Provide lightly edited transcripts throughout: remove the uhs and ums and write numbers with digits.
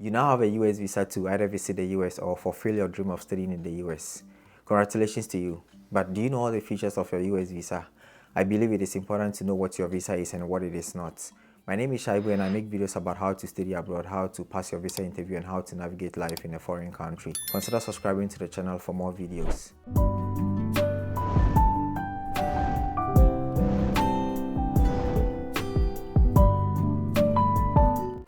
You now have a US visa to either visit the US or fulfill your dream of studying in the US. Congratulations to you. But do you know all the features of your US visa? I believe it is important to know what your visa is and what it is not. My name is ShaiPod and I make videos about how to study abroad, how to pass your visa interview, and how to navigate life in a foreign country. Consider subscribing to the channel for more videos.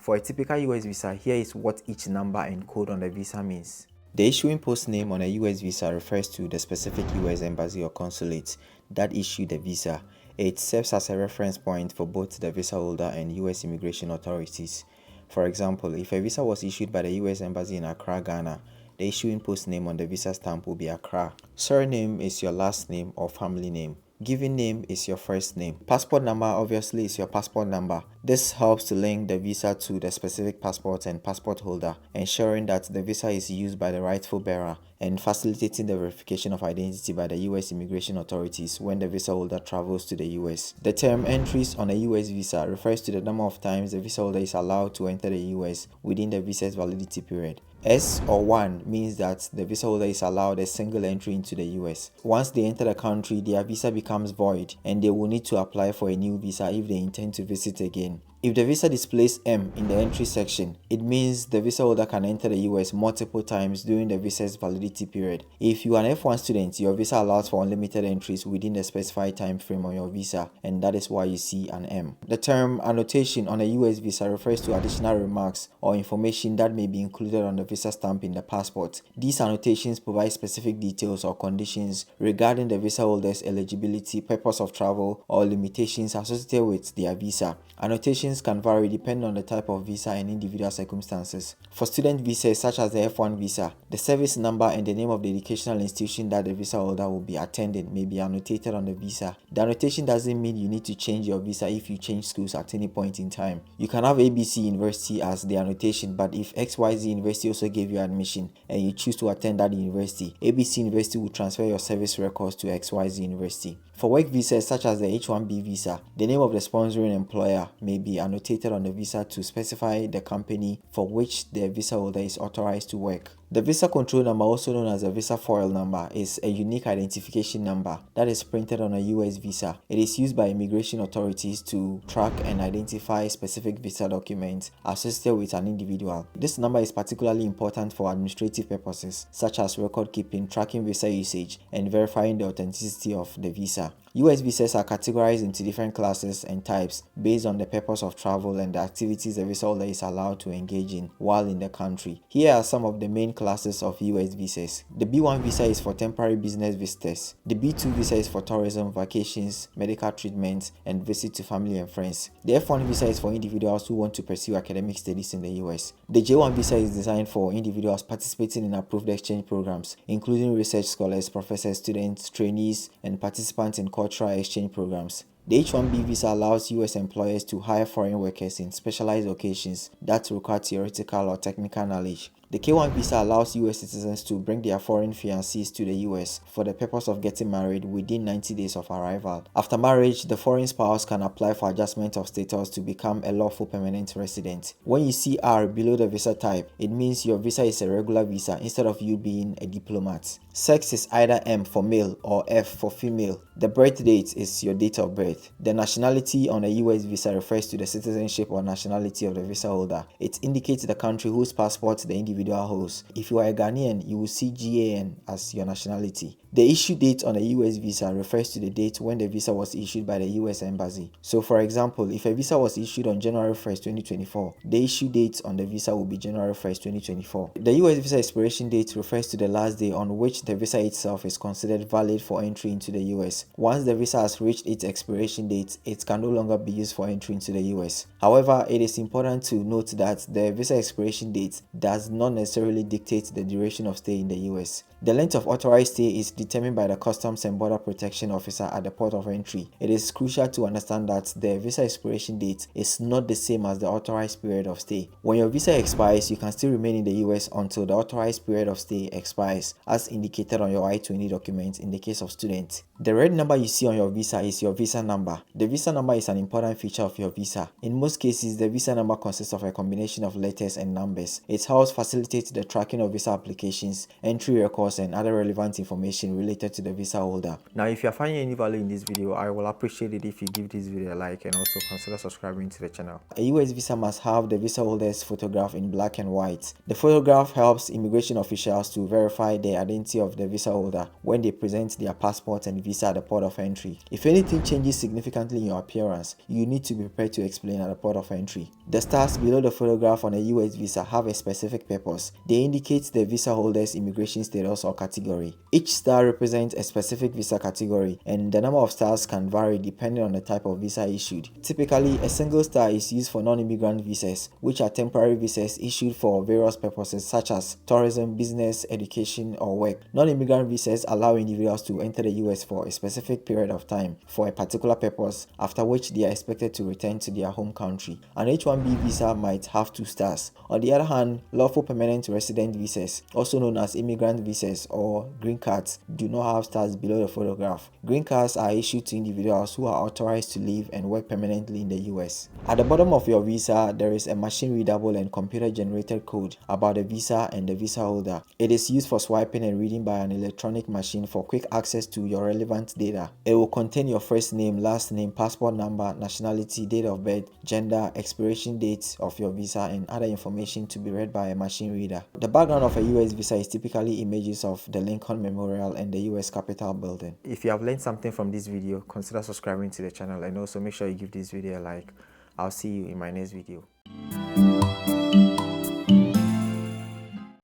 For a typical US visa, here is what each number and code on the visa means. The issuing post name on a US visa refers to the specific US embassy or consulate that issued the visa. It serves as a reference point for both the visa holder and US immigration authorities. For example, if a visa was issued by the US embassy in Accra, Ghana, the issuing post name on the visa stamp will be Accra. Surname is your last name or family name. Given name is your first name. Passport number obviously is your passport number. This helps to link the visa to the specific passport and passport holder, ensuring that the visa is used by the rightful bearer and facilitating the verification of identity by the US immigration authorities when the visa holder travels to the US. The term entries on a US visa refers to the number of times the visa holder is allowed to enter the US within the visa's validity period. S or 1 means that the visa holder is allowed a single entry into the US. Once they enter the country, their visa becomes void and they will need to apply for a new visa if they intend to visit again. If the visa displays M in the entry section, it means the visa holder can enter the US multiple times during the visa's validity period. If you are an F1 student, your visa allows for unlimited entries within the specified time frame on your visa, and that is why you see an M. The term annotation on a US visa refers to additional remarks or information that may be included on the visa stamp in the passport. These annotations provide specific details or conditions regarding the visa holder's eligibility, purpose of travel, or limitations associated with their visa. Annotations can vary depending on the type of visa and individual circumstances. For student visas such as the F1 visa, the service number and the name of the educational institution that the visa holder will be attending may be annotated on the visa. The annotation doesn't mean you need to change your visa if you change schools at any point in time. You can have ABC University as the annotation, but if XYZ University also gave you admission and you choose to attend that university, ABC University will transfer your service records to XYZ University. For work visas such as the H-1B visa, the name of the sponsoring employer may be annotated on the visa to specify the company for which the visa holder is authorized to work. The visa control number, also known as the visa foil number, is a unique identification number that is printed on a US visa. It is used by immigration authorities to track and identify specific visa documents associated with an individual. This number is particularly important for administrative purposes such as record keeping, tracking visa usage, and verifying the authenticity of the visa. US visas are categorized into different classes and types based on the purpose of travel and the activities the visa holder is allowed to engage in while in the country. Here are some of the main classes of US visas. The B1 visa is for temporary business visitors. The B2 visa is for tourism, vacations, medical treatments, and visit to family and friends. The F1 visa is for individuals who want to pursue academic studies in the US. The J1 visa is designed for individuals participating in approved exchange programs, including research scholars, professors, students, trainees, and participants in cultural exchange programs. The H-1B visa allows US employers to hire foreign workers in specialized occasions that require theoretical or technical knowledge. The K-1 visa allows US citizens to bring their foreign fiancés to the US for the purpose of getting married within 90 days of arrival. After marriage, the foreign spouse can apply for adjustment of status to become a lawful permanent resident. When you see R below the visa type, it means your visa is a regular visa instead of you being a diplomat. Sex is either M for male or F for female. The birth date is your date of birth. The nationality on a US visa refers to the citizenship or nationality of the visa holder. It indicates the country whose passport the individual holds. If you are a Ghanaian, you will see GAN as your nationality. The issue date on a US visa refers to the date when the visa was issued by the US embassy. So for example, if a visa was issued on January 1st, 2024, the issue date on the visa will be January 1st, 2024. The US visa expiration date refers to the last day on which the visa itself is considered valid for entry into the US. Once the visa has reached its expiration date, it can no longer be used for entry into the US. However, it is important to note that the visa expiration date does not necessarily dictate the duration of stay in the US. The length of authorized stay is determined by the Customs and Border Protection Officer at the port of entry. It is crucial to understand that the visa expiration date is not the same as the authorized period of stay. When your visa expires, you can still remain in the US until the authorized period of stay expires, as indicated on your I-20 document in the case of students. The red number you see on your visa is your visa number. The visa number is an important feature of your visa. In most cases, the visa number consists of a combination of letters and numbers. It helps facilitate the tracking of visa applications, entry records, and other relevant information related to the visa holder. Now, if you are finding any value in this video, I will appreciate it if you give this video a like and also consider subscribing to the channel. A US visa must have the visa holder's photograph in black and white. The photograph helps immigration officials to verify the identity of the visa holder when they present their passport and visa at the port of entry. If anything changes significantly in your appearance, you need to be prepared to explain at the port of entry. The stars below the photograph on a US visa have a specific purpose. They indicate the visa holder's immigration status or category. Each star represents a specific visa category, and the number of stars can vary depending on the type of visa issued. Typically, a single star is used for non-immigrant visas, which are temporary visas issued for various purposes such as tourism, business, education, or work. Non-immigrant visas allow individuals to enter the US for a specific period of time for a particular purpose, after which they are expected to return to their home country. An H-1B visa might have 2 stars. On the other hand, lawful permanent resident visas, also known as immigrant visas or green cards, do not have stars below the photograph. Green cards are issued to individuals who are authorized to live and work permanently in the US. At the bottom of your visa, there is a machine-readable and computer-generated code about the visa and the visa holder. It is used for swiping and reading by an electronic machine for quick access to your relevant data. It will contain your first name, last name, passport number, nationality, date of birth, gender, expiration date of your visa, and other information to be read by a machine reader. The background of a US visa is typically images of the Lincoln Memorial and the US Capitol building. If you have learned something from this video, consider subscribing to the channel and also make sure you give this video a like. I'll see you in my next video.